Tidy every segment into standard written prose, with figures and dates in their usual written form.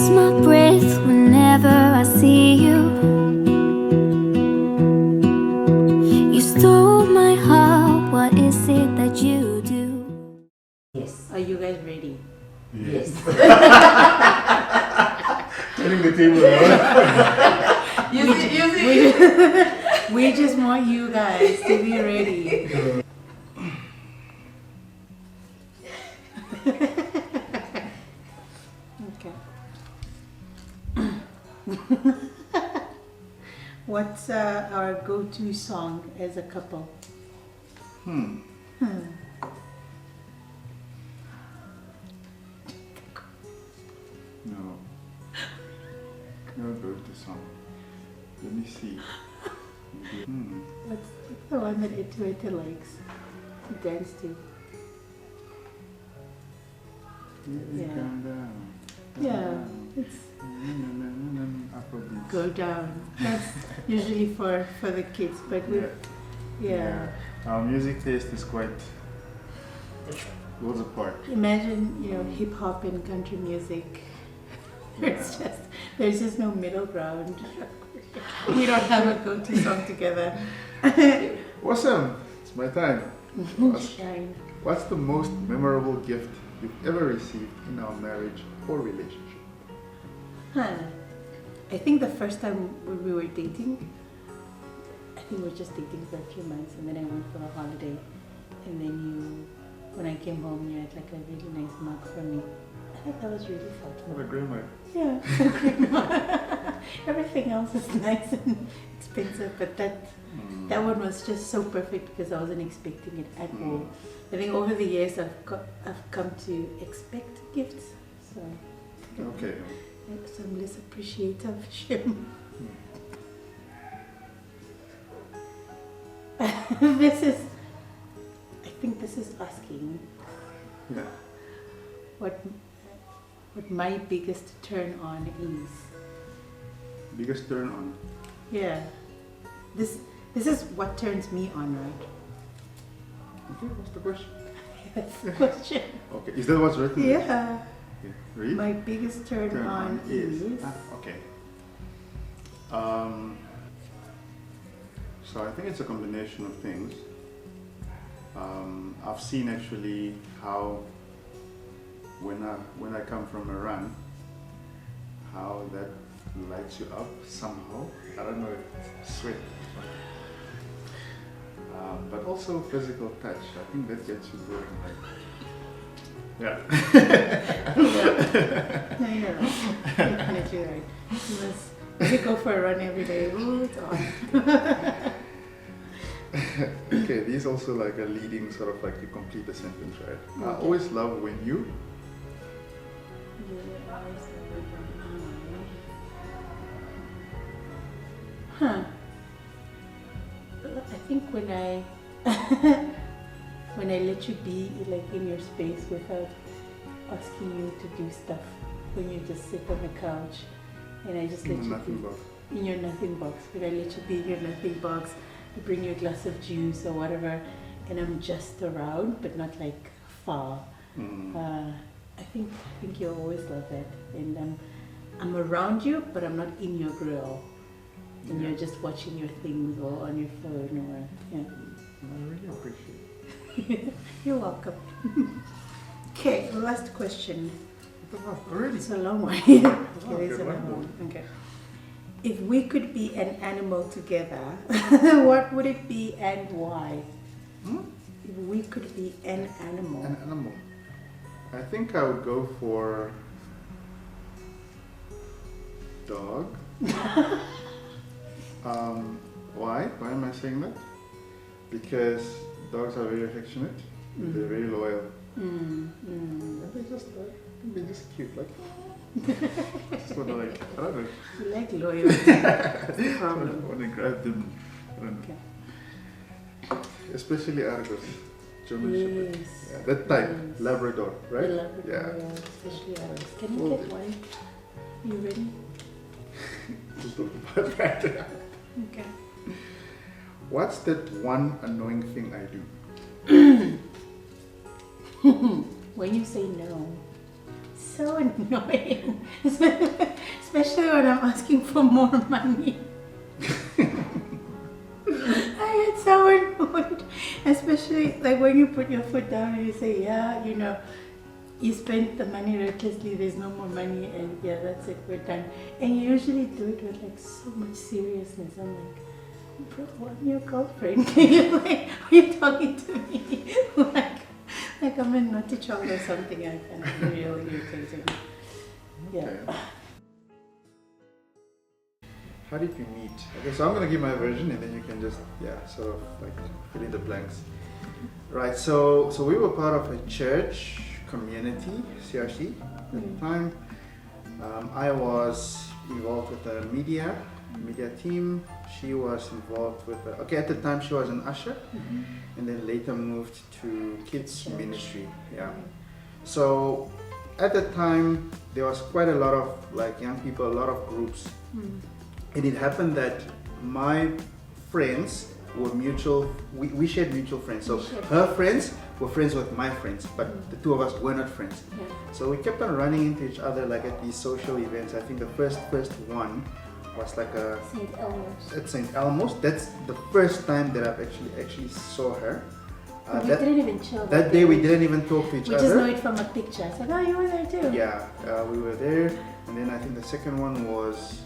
lose my breath whenever I see you. You stole my heart, what is it that you do? Yes. Are you guys ready? Yes. Turning the table around. We just want you guys to be ready. Okay. What's our go-to song as a couple? No. No go-to song. Let me see. What's the one that Itueta likes to dance to? Yeah. Calm down. Yeah, it's Afrobeats. go down. That's usually for the kids, but we, yeah. Our music taste is quite worlds apart. Imagine, hip hop and country music. There's just no middle ground. We don't have a go-to song together. Awesome! It's my time. Shine. What's the most memorable gift you've ever received in our marriage or relationship? I think the first time when we were dating, I think we were just dating for a few months, and then I went for a holiday, and then when I came home, you had like a really nice mug for me. I thought that was really fun. What a great mug. Yeah. Everything else is nice and expensive, but that one was just so perfect because I wasn't expecting it at all. I think over the years I've come to expect gifts, so Okay. so I'm less appreciative of him. I think this is asking Yeah. what my biggest turn on is. Biggest turn on. Yeah. This is what turns me on, right? Okay, what's the question? That's the question. Okay, is that what's written there? Yeah. Okay. Read. My biggest turn on is. Okay. So I think it's a combination of things. I've seen actually how when I come from a run, how that lights you up somehow. I don't know if it's sweat. But also physical touch. I think that gets you going. Like, yeah. No, you're right. You're definitely right. If you go for a run every day, ooh, it's on. Okay, these also like a leading sort of like to complete the sentence, right? I always love when you. I think when I let you be like in your space without asking you to do stuff, when you just sit on the couch and I just let you Nothing be box. in your nothing box. When I let you be in your nothing box, I bring you a glass of juice or whatever, and I'm just around, but not like far. I think you'll always love that, and I'm around you, but I'm not in your grill, and you're just watching your things or on your phone or yeah. I really appreciate it. You're welcome. Okay, last question. Already? It's a long one. Okay, There's a one long more. one. Okay. If we could be an animal together, what would it be and why? If we could be an animal. An animal. I think I would go for dog. Why? Why am I saying that? Because dogs are very affectionate. They're very loyal. And they're just cute. Like, just want to like, I don't know. You like loyalty. That's the I problem. want to grab them. I don't know. Okay. Especially Argos. German Shepherd. Yes. Yeah, that type. Yes. Labrador, right? The Labrador, Yeah. especially ours. Can you Oh. get one? You ready? We'll talk about that. Okay. What's that one annoying thing I do? When you say no. so annoying, especially when I'm asking for more money. I get so annoyed, especially like when you put your foot down and you say, yeah, you know, you spent the money recklessly, there's no more money, and yeah, that's it, we're done. And you usually do it with like so much seriousness. I'm like, bro, I'm your girlfriend. Like, are you talking to me? like I'm a naughty child or something. I find it really irritating. Yeah. Okay. How did you meet? Okay, so I'm gonna give my version and then you can just, sort of like fill in the blanks. Right, so we were part of a church community, CRC at the time. I was involved with the media team. She was involved with, at the time she was an usher, and then later moved to kids ministry. Yeah. So at the time there was quite a lot of like young people, a lot of groups. And it happened that my friends were mutual, we shared mutual friends. So her friends were friends with my friends, but the two of us were not friends. Yeah. So we kept on running into each other like at these social events. I think the first one was like St. Elmo's. at St. Elmo's. That's the first time that I've actually saw her. We didn't even chill that day we didn't even talk to each we other. just know it from a picture. I said, oh, you were there too. Yeah, we were there. And then I think the second one was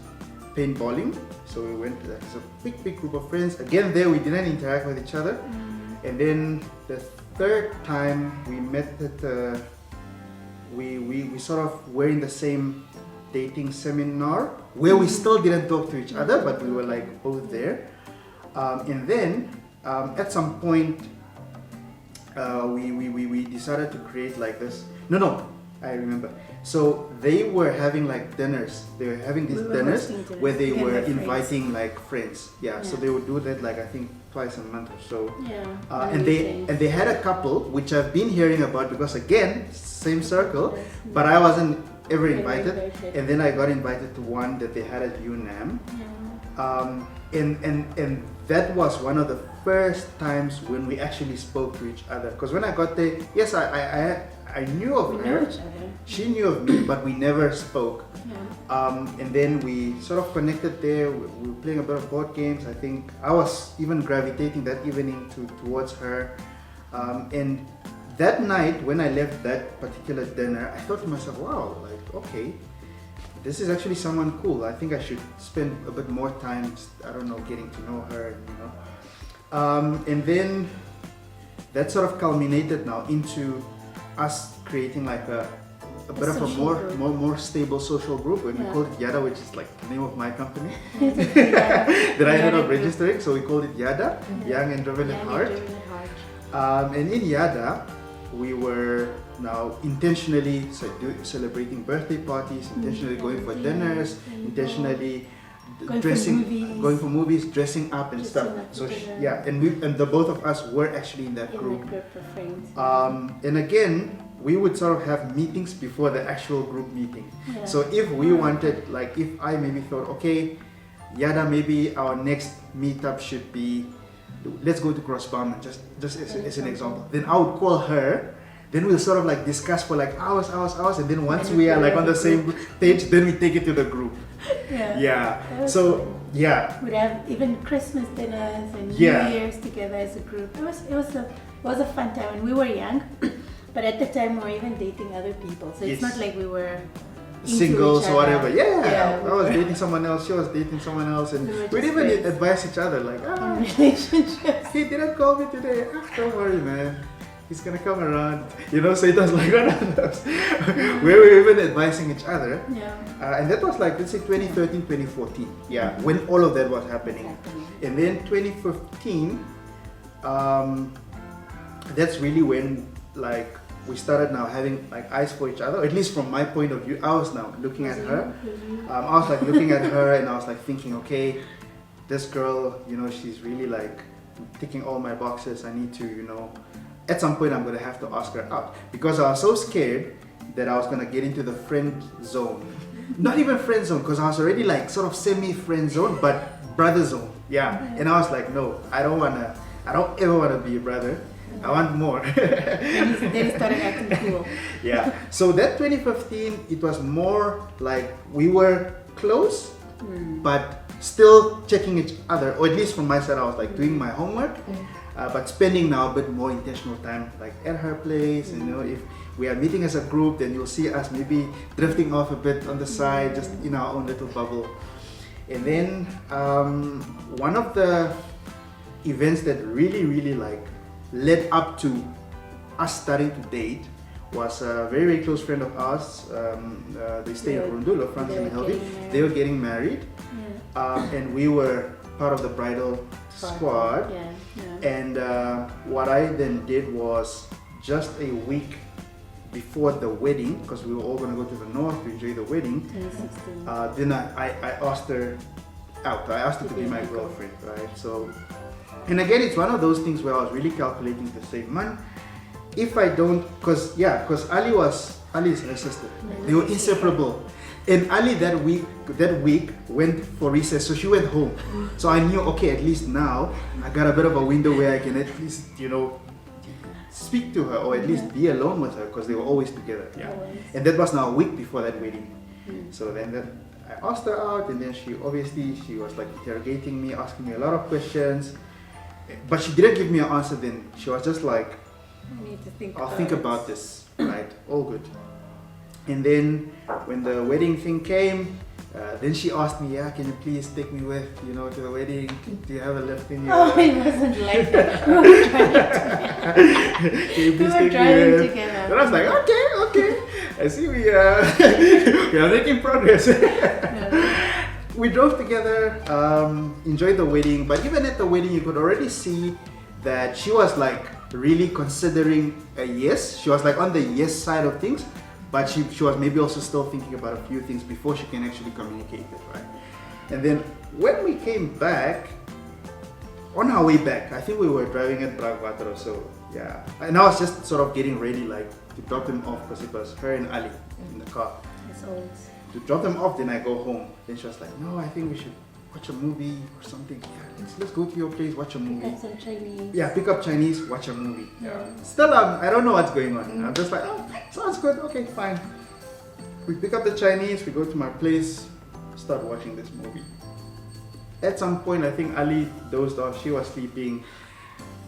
paintballing. So we went as a big group of friends. Again, there we didn't interact with each other. And then the third time we met at we sort of were in the same dating seminar where we still didn't talk to each other, but we were like both there. And then at some point we decided to create like this. No, I remember. So they were having like dinners. They were having these dinners where they were inviting like friends. Yeah, so they would do that like I think twice a month or so. Yeah. And they had a couple which I've been hearing about because again same circle, but I wasn't ever invited. And then I got invited to one that they had at UNAM. And that was one of the first times when we actually spoke to each other. Because when I got there, yes, I knew of her. She knew of me, but we never spoke. And then we sort of connected there. We were playing a bit of board games. I think I was even gravitating that evening towards her. And that night, when I left that particular dinner, I thought to myself, wow, like, okay, this is actually someone cool. I think I should spend a bit more time, I don't know, getting to know her, you know. And then that sort of culminated now into us creating like a bit of a more stable social group, and we called it Yada, which is like the name of my company that I ended up registering. So we called it Yada, Young and Driven at Heart. And in Yada, we were now intentionally celebrating birthday parties, intentionally going for dinners, intentionally going for movies, dressing up and stuff. So and the both of us were actually in that group. And again, we would sort of have meetings before the actual group meeting. So if we wanted, like if I maybe thought, okay, Yada, maybe our next meetup should be, let's go to Cross Bound, just as an example. Then I would call her. Then we'll sort of like discuss for like hours, and then once we are like on the same page, then we take it to the group. So we'd have even Christmas dinners and New Year's together as a group. It was a fun time, and we were young, but at the time we were even dating other people. So it's not like we were singles or whatever. I was dating someone else, she was dating someone else, and we'd even advise each other like, relationships. He didn't call me today. Don't worry, man. He's gonna come around, you know. So it was like one of those where we were even advising each other. And that was like, let's say 2013, 2014. When all of that was happening. And then 2015, that's really when like we started now having like eyes for each other. At least from my point of view, I was now looking at her. I was like looking at her, and I was like thinking, okay, this girl, you know, she's really like ticking all my boxes. I need to, you know, at some point I'm going to have to ask her out, because I was so scared that I was going to get into the friend zone. Not even friend zone, because I was already like sort of semi-friend zone, but brother zone. And I was like, no, I don't want I don't ever want to be a brother. I want more. Then he started acting cool. Yeah. So that 2015, it was more like we were close, but still checking each other, or at least from my side, I was like doing my homework, but spending now a bit more intentional time, like at her place. You know, if we are meeting as a group, then you'll see us maybe drifting off a bit on the side, just in our own little bubble. And then one of the events that really like led up to us starting to date was a very close friend of ours. They stay in Rundulo, Francis and Helvi. They were getting married, and we were part of the bridal squad. And what I then did was, just a week before the wedding, because we were all going to go to the north to enjoy the wedding, 2016. then I asked her out. I asked her to be my girlfriend, right? So, and again, it's one of those things where I was really calculating to say, man, if I don't, because Ali is her sister. They were inseparable. And Ali that week went for recess, so she went home. So I knew, okay, at least now I got a bit of a window where I can at least, speak to her, or at least be alone with her, because they were always together. Yeah. And that was now a week before that wedding. So then I asked her out, and then she was like interrogating me, asking me a lot of questions, but she didn't give me an answer. Then she was just like, I'll think about this, right? All good. And then when the wedding thing came, then she asked me, can you please take me with, to the wedding? Do you have a lift in your... Oh, it wasn't like that. We were driving together. Can you please take me driving with? together. And I was like, okay. I see we are making progress. We drove together, enjoyed the wedding, but even at the wedding, you could already see that she was like really considering a yes. She was like on the yes side of things, but she was maybe also still thinking about a few things before she can actually communicate it, right? And then when we came back, on our way back, I think we were driving at Bragwater, so yeah. And I was just sort of getting ready, like to drop them off, because it was her and Ali in the car. As always. To drop them off, then I go home. Then she was like, no, I think we should watch a movie or something. Yeah, let's go to your place, watch a movie. Pick up some Chinese. Yeah, pick up Chinese, watch a movie. Yeah. Still, I don't know what's going on. I'm just like, oh, sounds good. Okay, fine. We pick up the Chinese, we go to my place, start watching this movie. At some point, I think Ali dozed off. She was sleeping.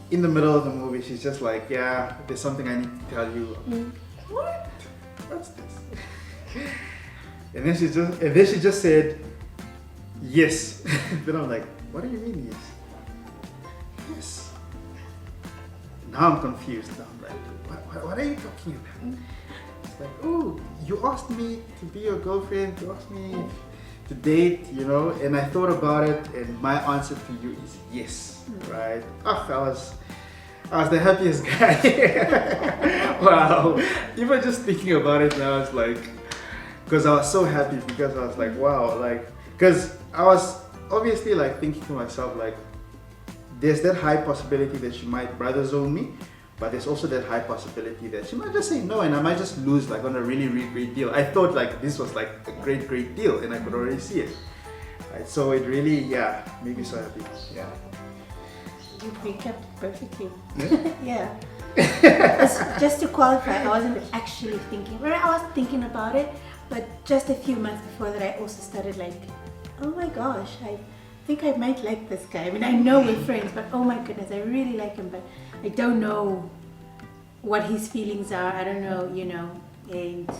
In the middle of the movie, she's just like, yeah, there's something I need to tell you. What? What's this? And then she just said, yes. Then I'm like, what do you mean yes? Yes. Now I'm confused. Now I'm like, what are you talking about? It's like, oh, you asked me to be your girlfriend, you asked me to date, and I thought about it, and my answer to you is yes, right? I was the happiest guy. Wow. Even just thinking about it now, it's like, because I was so happy, because I was like, wow, because I was obviously like thinking to myself, like, there's that high possibility that she might brother zone me, but there's also that high possibility that she might just say no, and I might just lose like on a really, really great deal. I thought like this was like a great, great deal, and I could already see it. Right? So it really, made me so happy. Yeah. You recapped perfectly. Yeah? Yeah. Just to qualify, I wasn't actually thinking. Well, I was thinking about it, but just a few months before that, I also started like, oh my gosh, I think I might like this guy. I mean, I know we're friends, but oh my goodness, I really like him, but I don't know what his feelings are. I don't know, and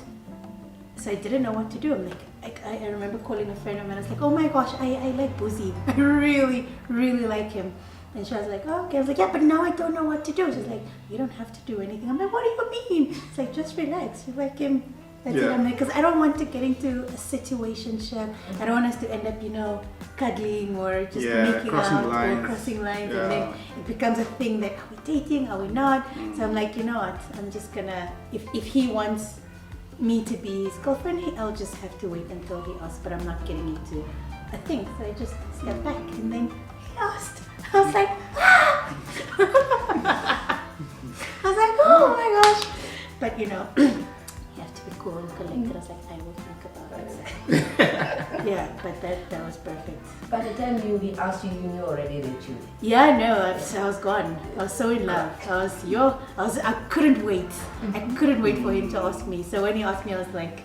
so I didn't know what to do. I'm like, I remember calling a friend of mine. I was like, oh my gosh, I like Boozy. I really, really like him. And she was like, oh, okay. I was like, yeah, but now I don't know what to do. She's like, you don't have to do anything. I'm like, what do you mean? It's like, just relax. You like him. That's it. I'm like, because I don't want to get into a situationship. I don't want us to end up, cuddling or just making out or crossing lines. And then it becomes a thing that, are we dating? Are we not? So I'm like, you know what? I'm just gonna, if he wants me to be his girlfriend, I'll just have to wait until he asks, but I'm not getting into a thing. So I just stepped back, and then he asked. I was like, ah! I was like, oh my gosh. But you have to be cool and collected. I was like, I will think about it. Yeah, but that was perfect. By the time he asked you, you knew already that you. Yeah, no, I was gone. I was so in love. I couldn't wait. I couldn't wait for him to ask me. So when he asked me, I was like,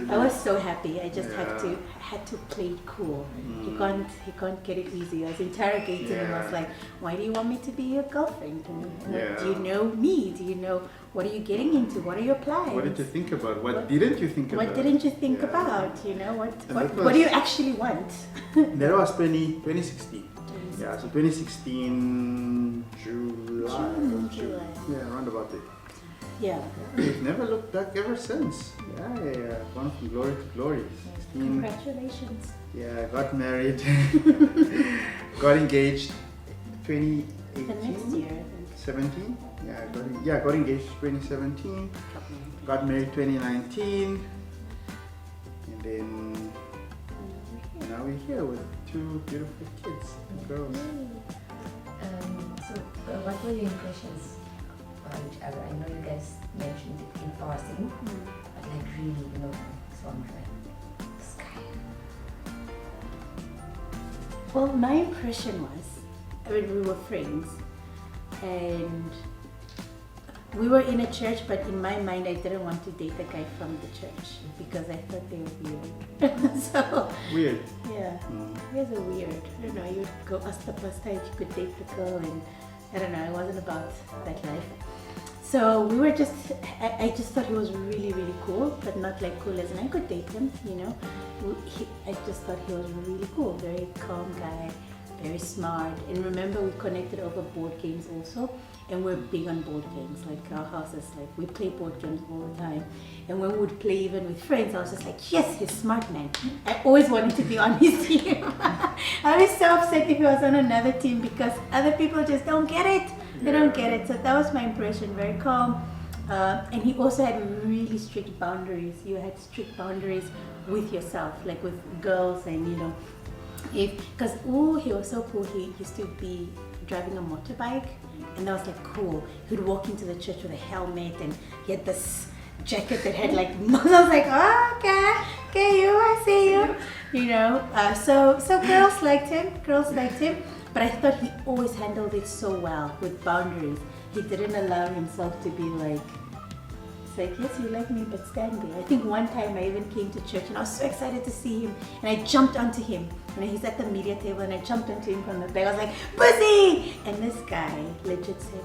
I was so happy. I just had to play it cool. He can't get it easy. I was interrogating him. I was like, why do you want me to be your girlfriend? Do you know me? Do you know what are you getting into? What are your plans? What did you think about? What didn't you think about? What didn't you think about? You know, what do you actually want? That was 2016. Yeah, so 2016 July. July. Yeah, around about it. Yeah. We've never looked back ever since. Yeah. Gone from glory to glory. 16. Congratulations. Yeah, got married. Got engaged 2018. The next year, I think. 17? Yeah, got engaged 2017. Got married 2019. And then now we're here with two beautiful kids and girls. So, what were your impressions about each other? I know you guys mentioned it in passing, but like really, from the sky. Well, my impression was, we were friends, and we were in a church, but in my mind, I didn't want to date a guy from the church because I thought they were weird. So Weird. yeah, you guys are weird. I don't know. You would go ask the pastor if you could date the girl, and I don't know. I wasn't about that life. So we were just. I just thought he was really, really cool, but not like cool as in I could date him. I just thought he was really cool, very calm guy, very smart. And remember, we connected over board games also, and we're big on board games. Like our house is like, we play board games all the time. And when we would play even with friends, I was just like, yes, he's smart, man. I always wanted to be on his team. I was so upset if he was on another team because other people just don't get it. They don't get it. So that was my impression, very calm. And he also had really strict boundaries. You had strict boundaries with yourself, like with girls, and because he was so cool. He used to be driving a motorbike, and that was like cool. He'd walk into the church with a helmet, and he had this jacket that had like. I was like, oh, okay, I see you. So girls liked him. But I thought he always handled it so well with boundaries. He didn't allow himself to be like. Like, yes, you like me, but stand there. I think one time I even came to church and I was so excited to see him, and I jumped onto him, and he's at the media table, and I jumped onto him from the back. I was like, pussy! And this guy legit said,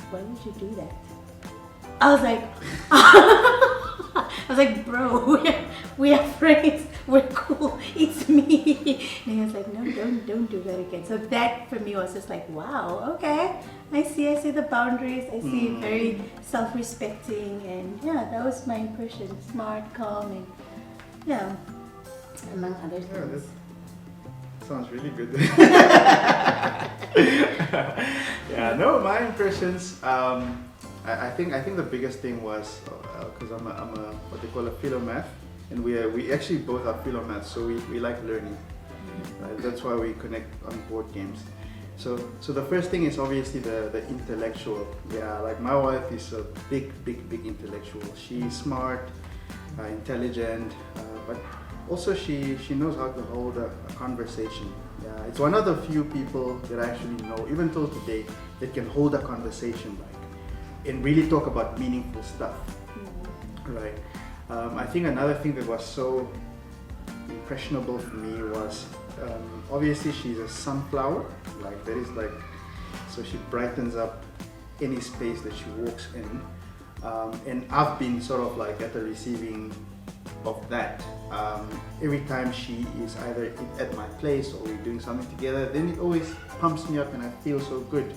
why would you do that? I was like, bro, we are friends, we're cool, it's me. And he was like, no, don't do that again. So that for me was just like, wow, okay. I see the boundaries. I see very self-respecting, and yeah, that was my impression. Smart, calm, and among other things. That sounds really good. Yeah, no, my impressions. I think the biggest thing was because I'm a what they call a philomath, and we actually both are philomaths, so we like learning. Right? That's why we connect on board games. So the first thing is obviously the intellectual. Yeah, like my wife is a big intellectual. She's smart, intelligent, but also she knows how to hold a conversation. Yeah, it's one of the few people that I actually know, even till today, that can hold a conversation and really talk about meaningful stuff. Right. I think another thing that was so impressionable for me was obviously she's a sunflower, so she brightens up any space that she walks in, and I've been sort of like at the receiving of that. Every time she is either at my place or we're doing something together, then it always pumps me up and I feel so good.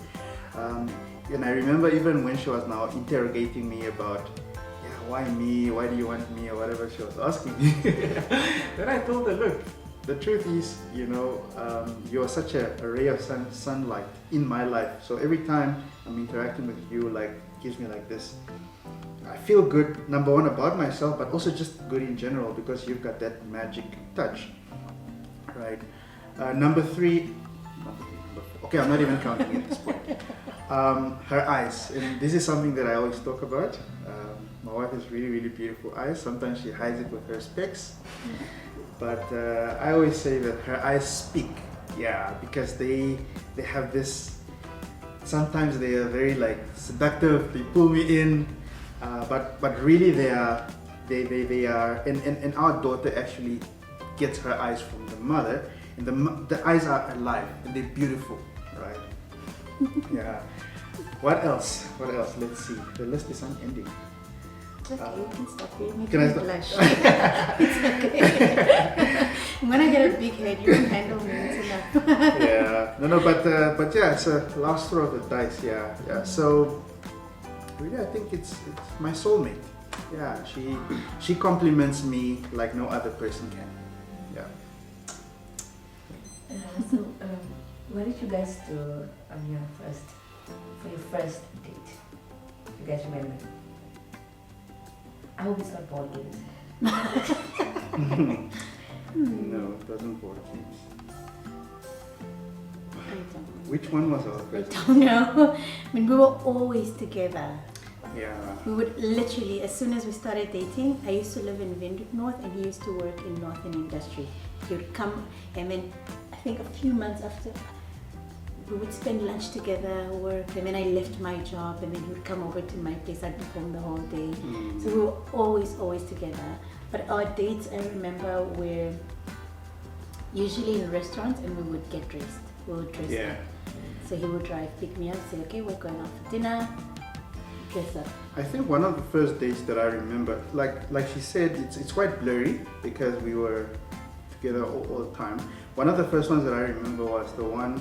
And I remember even when she was now interrogating me about why me, why do you want me, or whatever she was asking me. Then I told her, look, the truth is, you are such a ray of sunlight in my life. So every time I'm interacting with you, gives me this. I feel good, number one, about myself, but also just good in general because you've got that magic touch, right? Number three, okay, I'm not even counting at this point. Her eyes, and this is something that I always talk about. My wife has really, really beautiful eyes. Sometimes she hides it with her specs. But I always say that her eyes speak. Yeah, because they have this, sometimes they are very like seductive, they pull me in. But really they are, and our daughter actually gets her eyes from the mother. And the eyes are alive and they're beautiful, right? Yeah. What else? Let's see. The list is unending. Okay, you can stop here. Make Can I me stop? blush. It's okay. When I get a big head, you can handle me. It's enough. Yeah. No, but yeah, it's a last throw of the dice. Yeah. So really, I think it's my soulmate. Yeah. She compliments me like no other person can. Yeah. So, what did you guys do on for your first date? You guys remember? I hope it's not board games. No, it doesn't board games. I don't know. Which one was our I first? don't know. I mean, we were always together. Yeah. We would literally, as soon as we started dating, I used to live in Windhoek North and he used to work in Northern Industry. He would come and then I think a few months after, we would spend lunch together, work, and then I left my job and then he would come over to my place. I'd be home the whole day. So we were always together. But our dates, I remember, were usually in restaurants and we would get dressed. We would dress up. So he would drive, pick me up, say, okay, we're going out for dinner, dress up. I think one of the first dates that I remember, like she said, it's quite blurry because we were together all the time. One of the first ones that I remember was the one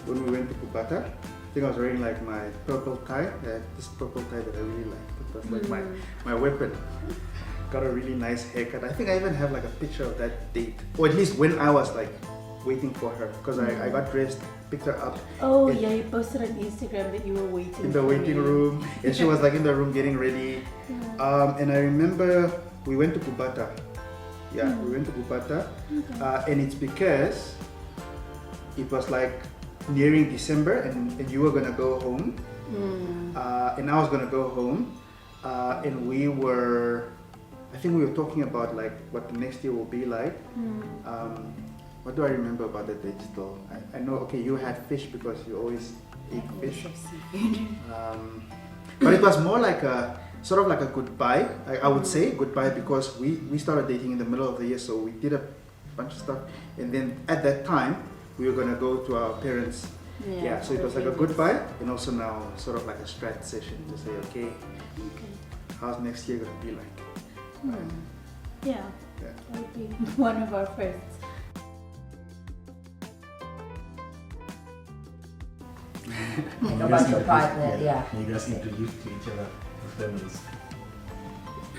when we went to Kubata. I think I was wearing like my purple tie. I had this purple tie that I really liked. It was like my weapon. Got a really nice haircut. I think I even have like a picture of that date, or at least when I was like waiting for her, because I got dressed, picked her up. Oh yeah, you posted on Instagram that you were waiting in the for waiting me. room, and she was like in the room getting ready. And I remember we went to Kubata. Yeah, we went to Kubata, and it's because it was like nearing December, and you were gonna go home, and I was gonna go home, and we were, I think we were talking about like what the next year will be like. What do I remember about the date still? I know, okay, you had fish because you always eat fish. But it was more like a, sort of like a goodbye. I would say goodbye because we started dating in the middle of the year, so we did a bunch of stuff. And then at that time, we were gonna go to our parents. Yeah, so it was like a goodbye and also now sort of like a strat session to say, okay, how's next year gonna be like? Yeah, that would be one of our firsts. About your partner, yeah. You guys introduced to each other as families.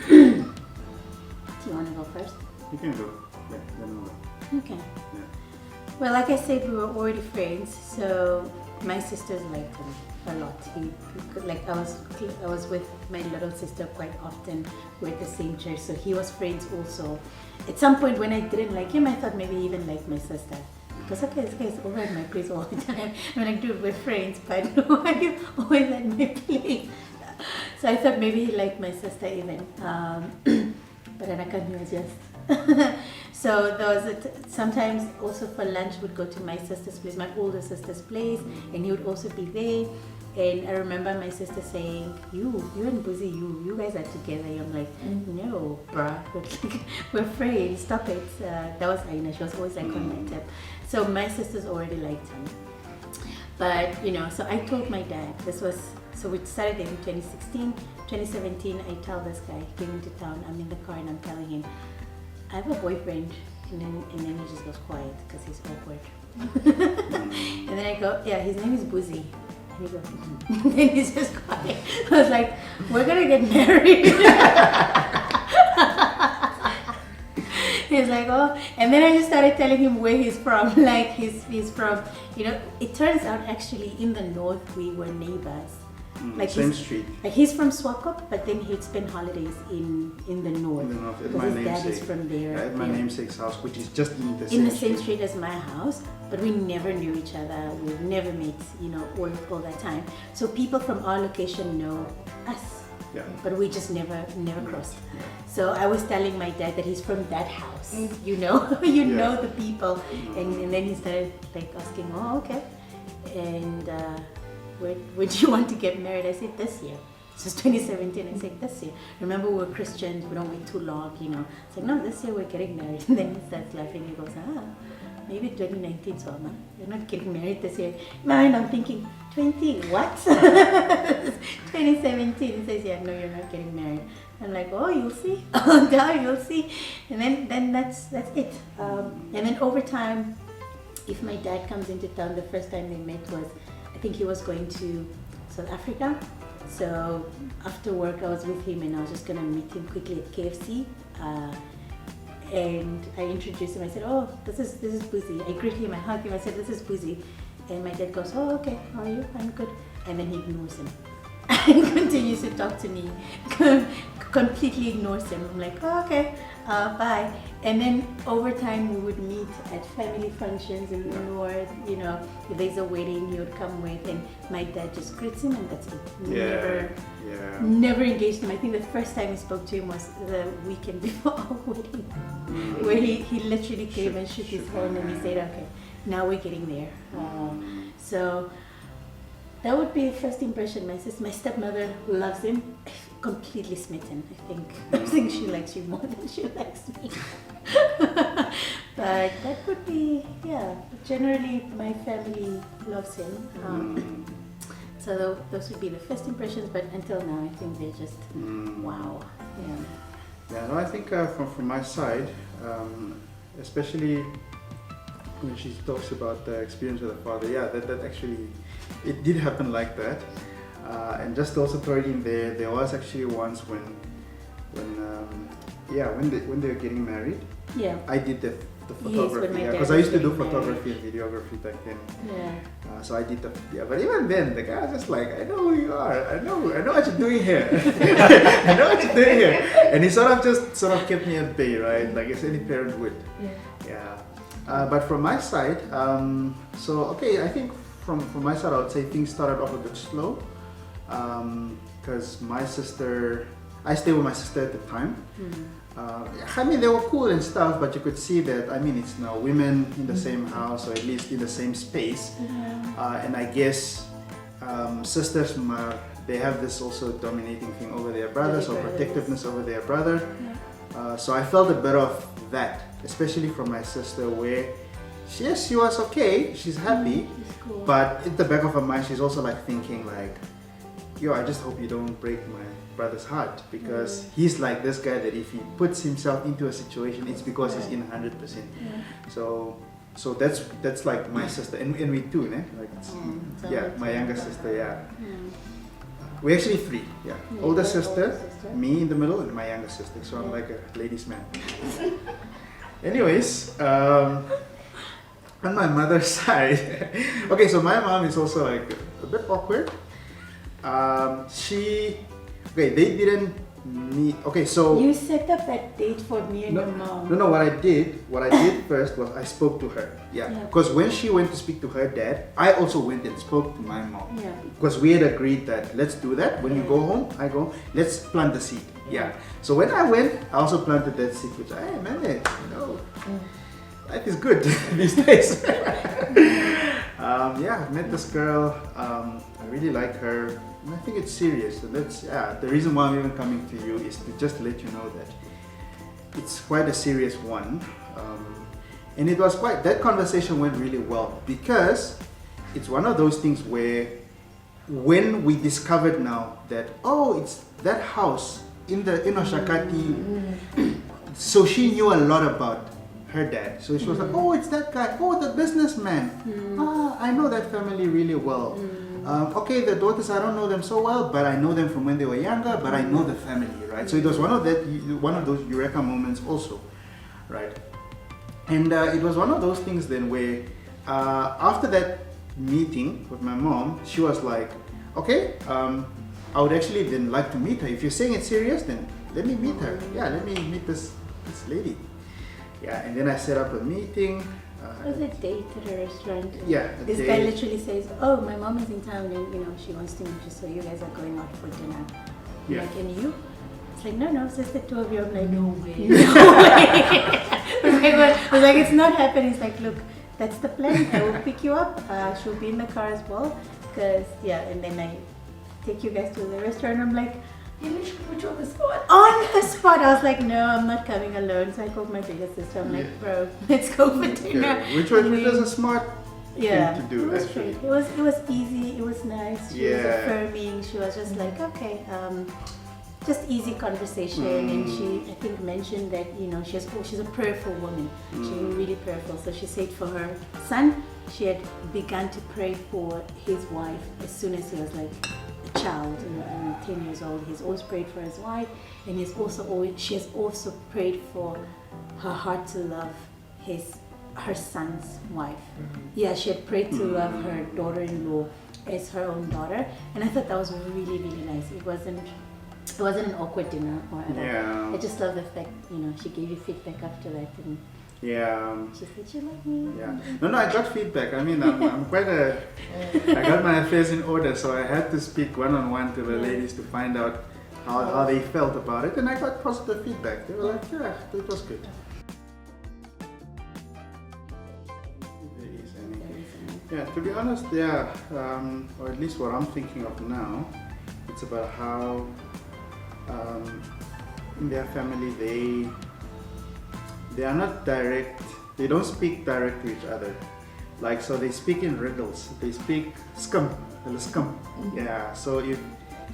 Do you want to go first? You can go. Yeah, then I'll go. Okay. Yeah. Well, like I said, we were already friends, so my sisters liked him a lot. He could, like I was with my little sister quite often. We're at the same church, so he was friends also. At some point when I didn't like him, I thought maybe he even liked my sister. Because okay, this guy's over at my place all the time. I mean, like, dude, we're friends, but why are you always at my place? So I thought maybe he liked my sister even. But then I can't just. So there was sometimes also for lunch would go to my sister's place, my older sister's place, and he would also be there. And I remember my sister saying, you and Buzzy, you guys are together. I'm like, no, bruh, we're friends, stop it. That was Aina, she was always like on my tip. So my sisters already liked him. But, you know, so I told my dad, so we started in 2016. 2017, I tell this guy, he came into town, I'm in the car and I'm telling him, I have a boyfriend. And then he just goes quiet because he's awkward. And then I go, yeah, his name is Buzzy. And he goes, and then he's just quiet. I was like, we're gonna get married. He's like, oh, and then I just started telling him where he's from. Like he's from, you know, it turns out actually in the north we were neighbors. Like same street. Like he's from Swakop, but then he'd spend holidays in the north. In the north, at because my his dad is namesake. from there. At my namesake's house, which is just in the in same the same street as my house, but we never knew each other. We've never met, you know, all that time. So people from our location know us. Yeah. but we just never crossed. So I was telling my dad that he's from that house, you know, you Yeah. know the people, and then he started like asking, oh, okay, and when do you want to get married? I said this year. This is 2017. I said this year. Remember, we're Christians. We don't wait too long, you know. It's like, no, this year we're getting married. And then he starts laughing. He goes, maybe 2019, so you're not getting married this year. Man, I'm thinking, 20 what? 2017. He says, yeah, no, you're not getting married. I'm like, oh, you'll see. Oh, no, you'll see. And then that's it. And then over time, if my dad comes into town, the first time they met was, I think he was going to South Africa. So after work, I was with him and I was just gonna meet him quickly at KFC. And I introduced him. I said, "Oh, this is Boozy." I greet him. I hug him. I said, "This is Boozy." And my dad goes, "Oh, okay. How are you? I'm good." And then he ignores him. He continues to talk to me. Completely ignores him. I'm like, "Oh, okay, bye." And then over time, we would meet at family functions in the north. You know, if there's a wedding, he would come with, and my dad just greets him, and that's it. Never engaged him. I think the first time I spoke to him was the weekend before our wedding, where he literally came and shook his hand and he said, "Okay, now we're getting there." So that would be the first impression. My stepmother loves him, completely smitten. I think she likes you more than she likes me. But that would be, yeah. Generally, my family loves him. So those would be the first impressions. But until now, I think they're just wow. Yeah. Yeah, no, I think from my side, especially when she talks about the experience with her father, yeah, that actually, it did happen like that. And just also throw it in there was actually once when they were getting married. Yeah. I did the photography, Yes, because I used to do photography and videography back then. Yeah. So I did but even then the guy was just like, I know who you are, I know what you're doing here. I know what you're doing here. And he sort of kept me at bay, right? Like as any parent would. Yeah. But from my side, I think from my side I would say things started off a bit slow. Because I stayed with my sister at the time. I mean, they were cool and stuff, but you could see that, I mean, it's now women in the same house, or at least in the same space. And I guess sisters, they have this also dominating thing over their brothers, or protectiveness over their brother. So I felt a bit of that, especially from my sister, where she was okay, she's happy, Cool. but in the back of her mind, she's also like thinking like, yo, I just hope you don't break my brother's heart, because he's like this guy that if he puts himself into a situation, it's because he's in 100%. So that's like my sister, and we too, né? Like my younger sister, we're actually three, older sister, me in the middle, and my younger sister. So I'm like a ladies' man. Anyways, on my mother's side, okay, so my mom is also like a bit awkward. They didn't meet. Okay, so You set up that date for me and your mom. No, what I did first was I spoke to her. Because when she went to speak to her dad, I also went and spoke to my mom. Because we had agreed that let's do that. When you go home, I go, let's plant the seed. So when I went, I also planted that seed, which I managed, life is good these days. I met this girl. I really like her. And I think it's serious. And the reason why I'm even coming to you is to just let you know that it's quite a serious one. And it was that conversation went really well, because it's one of those things where when we discovered now that, it's that house in Oshakati, so she knew a lot about her dad. So she was like, it's that guy, the businessman. I know that family really well. Okay, the daughters, I don't know them so well, but I know them from when they were younger, but I know the family, right? So it was one of those eureka moments also, right? And it was one of those things then where after that meeting with my mom, she was like, okay, I would actually then like to meet her. If you're saying it's serious, then let me meet her. Let me meet this lady. And then I set up a meeting. It was a date at a restaurant. This guy literally says, "Oh, my mom is in town, and she wants to meet you, so you guys are going out for dinner." I'm Yeah. like, and you? It's like, no, it's just the two of you. I'm like, No way. no way. I was like, it's not happening. It's like, look, that's the plan. I will pick you up. She'll be in the car as well. Cause yeah, and then I take you guys to the restaurant. I'm like, You literally put you on the spot. on the spot. I was like, no, I'm not coming alone. So I called my bigger sister. I'm like, bro, let's go for dinner. Okay. Which was a smart Yeah, thing to do, it was actually. great. It was easy. It was nice. She was Yeah. affirming. She was just like, okay, just easy conversation. And she, I think, mentioned that she's a prayerful woman. She's really prayerful. So she said for her son, she had begun to pray for his wife as soon as he was like a child, 10 years old. He's always prayed for his wife, and she has also prayed for her heart to love her son's wife. Yeah, she had prayed to love her daughter-in-law as her own daughter, and I thought that was really, really nice. It wasn't an awkward dinner or at all. Yeah. I just love the fact, she gave you feedback after that, and Yeah. she said she liked me. Yeah. No, I got feedback. I mean, I'm quite I got my affairs in order, so I had to speak one-on-one to the ladies to find out how they felt about it, and I got positive feedback. They were like, yeah, it was good. Yeah, to be honest, or at least what I'm thinking of now, it's about how in their family they are not direct, they don't speak direct to each other. Like, so they speak in riddles, they speak scum. Yeah, so if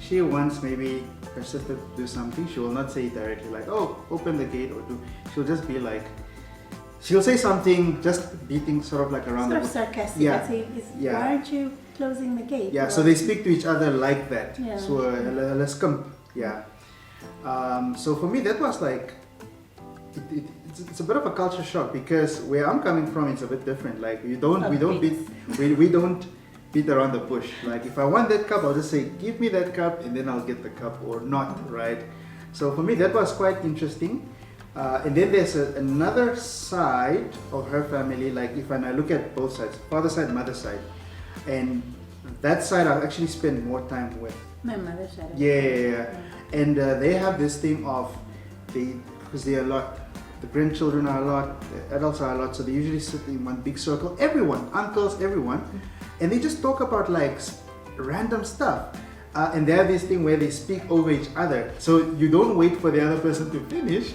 she wants maybe her sister to do something, she will not say it directly like, oh, open the gate or do, she'll just be like, she'll say something, just beating sort of like around Sort the of sarcastic. Yeah. I'd say, Yeah. why aren't you closing the gate? Yeah, Or- so they speak to each other like that. Yeah. So let's come. Yeah. So for me, that was like, it's a bit of a culture shock because where I'm coming from, it's a bit different. Like we don't beat around the bush. Like if I want that cup, I'll just say, give me that cup, and then I'll get the cup or not, right? So for me, that was quite interesting. And then there's another side of her family. Like if I look at both sides, father side, mother side, and that side I've actually spent more time with. My mother said it. Yeah. And they have this thing of because they are a lot, the grandchildren are a lot, the adults are a lot, so they usually sit in one big circle, everyone, uncles, everyone, and they just talk about like random stuff. And they have this thing where they speak over each other, so you don't wait for the other person to finish.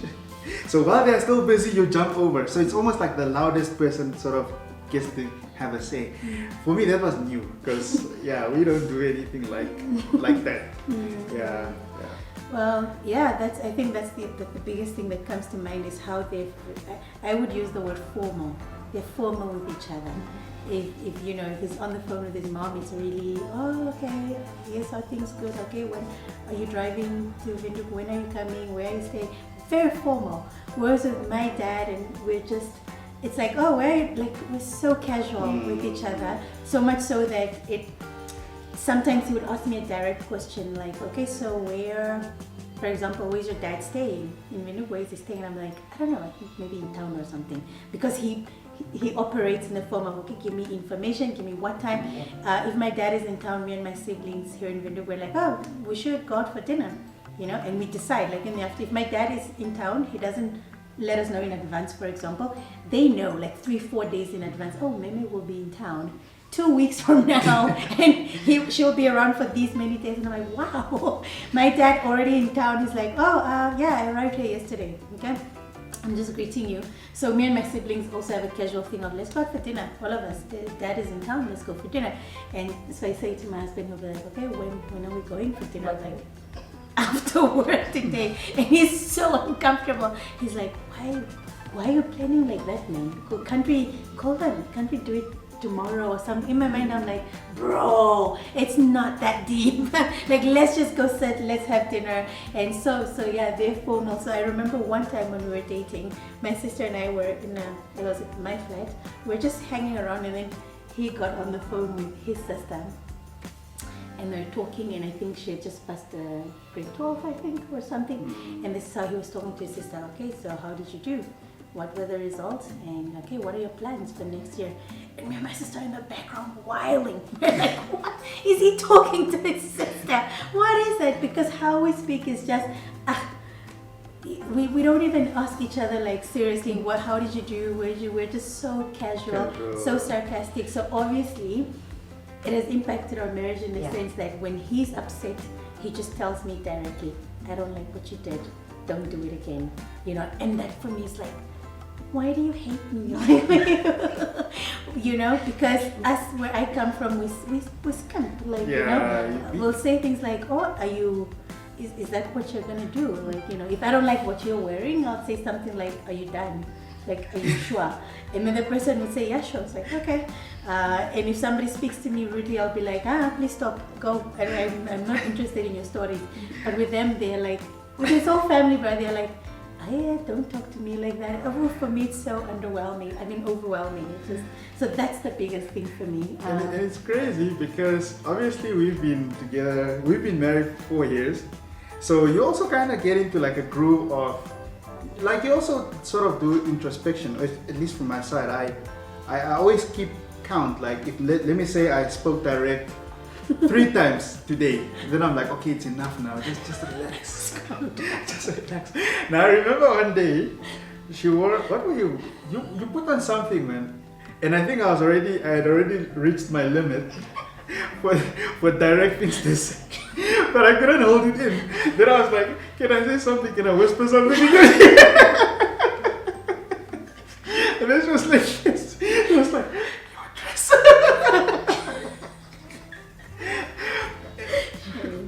So while they're still busy, you jump over. So it's almost like the loudest person sort of gets to have a say. For me, that was new because we don't do anything like that. Yeah. Well, I think that's the biggest thing that comes to mind is how I would use the word formal. They're formal with each other. If he's on the phone with his mom, it's really, okay, yes, are things good? Okay, when are you driving to Windhoek? When are you coming? Where are you staying? Very formal. Whereas with my dad, and it's like, we're so casual with each other, so much so that sometimes he would ask me a direct question like, okay, so for example, where's your dad staying? In Windhoek, where is he staying? And I'm like, I don't know, I think maybe in town or something. Because he operates in the form of, okay, give me information, give me what time. If my dad is in town, me and my siblings here in Windhoek, we're like, oh, we should go out for dinner, and we decide, like in the afternoon. If my dad is in town, he doesn't let us know in advance, for example. They know like 3-4 days in advance, oh, Meme will be in town 2 weeks from now, and she'll be around for these many days. And I'm like, wow, my dad already in town. He's like, I arrived here yesterday. Okay, I'm just greeting you. So me and my siblings also have a casual thing of, let's go out for dinner. All of us, dad is in town, let's go for dinner. And so I say to my husband, he'll be like, okay, when are we going for dinner? I'm like, after work today. And he's so uncomfortable. He's like, why are you planning like that, man? Can't we do it tomorrow or something? In my mind, I'm like, bro, it's not that deep. Like, let's just go sit, let's have dinner. And so they're formal. So I remember one time when we were dating, my sister and I were it was at my flat. We were just hanging around, and then he got on the phone with his sister. And they're talking, and I think she had just passed grade 12, I think, or something. And this is how he was talking to his sister. Okay, so how did you do? what were the results, and okay, what are your plans for next year? And me and my sister in the background whiling. We're like, what is he talking to his sister? What is it? Because how we speak is just, we don't even ask each other like seriously, how did you do, where did you, we're just so casual, so sarcastic. So obviously it has impacted our marriage in the sense that when he's upset, he just tells me directly, I don't like what you did, don't do it again, you know. And that for me is like, why do you hate me? You know, because us, where I come from, we skimp, like, you know, we'll say things like, oh, are you, is that what you're gonna do? Like, you know, if I don't like what you're wearing, I'll say something like, are you done? Like, are you sure? And then the person would say, yeah, sure. It's like, okay. And if somebody speaks to me rudely, I'll be like, please stop, go. I'm not interested in your stories. But with them, they're like, with this whole family, but they're like, don't talk to me like that. Oh, for me, it's so underwhelming. I mean, overwhelming. It's just, so that's the biggest thing for me. And it's crazy because obviously we've been together, we've been married for 4 years. So you also kind of get into like a groove of, like, you also sort of do introspection, at least from my side. I always keep count, like, if let me say I spoke direct 3 times today, then I'm like, okay, it's enough now, just relax. Just relax. Now I remember one day, she wore, what were you put on something, man, and I think I had already reached my limit for direct things to say. But I couldn't hold it in. Then I was like, can I say something? Can I whisper something? And it was like this. It was like, your dress.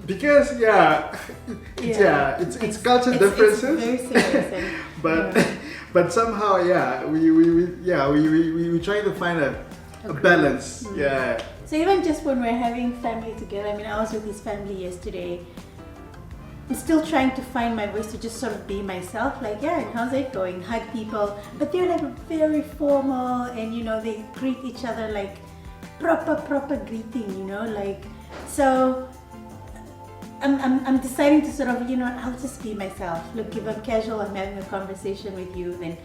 Because it's culture differences. It's very serious. But somehow we try to find a balance. Mm. Yeah. So even just when we're having family together, I mean, I was with his family yesterday. I'm still trying to find my voice to just sort of be myself. Like, and how's it going? Hug people, but they're like very formal, and you know, they greet each other like proper greeting. You know, like, so. I'm deciding to sort of, you know, I'll just be myself. Look, if I'm casual, I'm having a conversation with you, then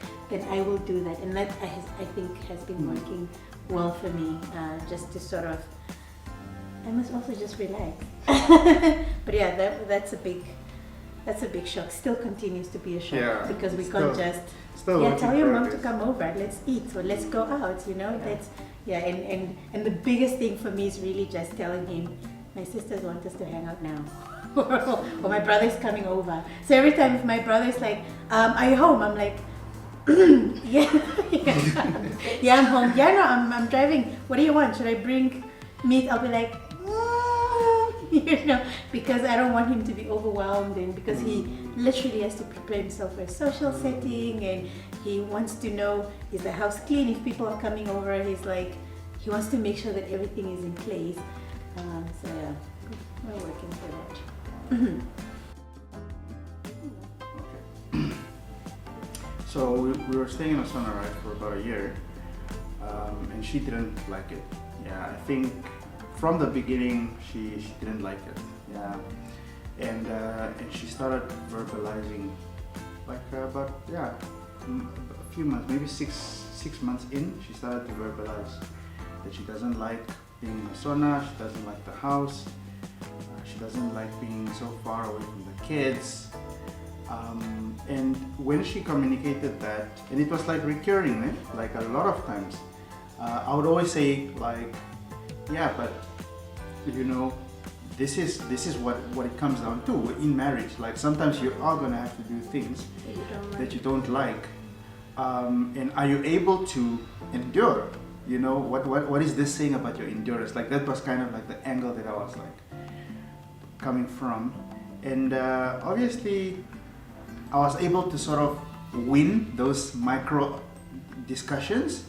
I will do that, and that I think has been working well for me. Just to sort of, I must also just relax. But yeah, that's a big shock. Still continues to be a shock because we can't just tell your mom to come over. Let's eat or let's go out. You know, that's and the biggest thing for me is really just telling him, my sisters want us to hang out now. Or my brother's coming over. So every time if my brother's like, are you home? I'm like, yeah, I'm home. Yeah, no, I'm driving. What do you want? Should I bring meat? I'll be like, you know, because I don't want him to be overwhelmed, and because he literally has to prepare himself for a social setting, and he wants to know, is the house clean? If people are coming over, he's like, he wants to make sure that everything is in place. So yeah, we're working for that. So we were staying in Osana, right, for about a year, and she didn't like it. Yeah, I think from the beginning she didn't like it. Yeah, and she started verbalizing, like about a few months, maybe six months in, she started to verbalize that she doesn't like being in Osana, she doesn't like the house, she doesn't like being so far away from the kids. And when she communicated that, and it was like recurring, like a lot of times, I would always say like, yeah, but you know, this is what it comes down to in marriage. Like sometimes you are gonna have to do things that you don't like, and are you able to endure? You know, what is this saying about your endurance? Like that was kind of like the angle that I was like coming from, and obviously I was able to sort of win those micro discussions,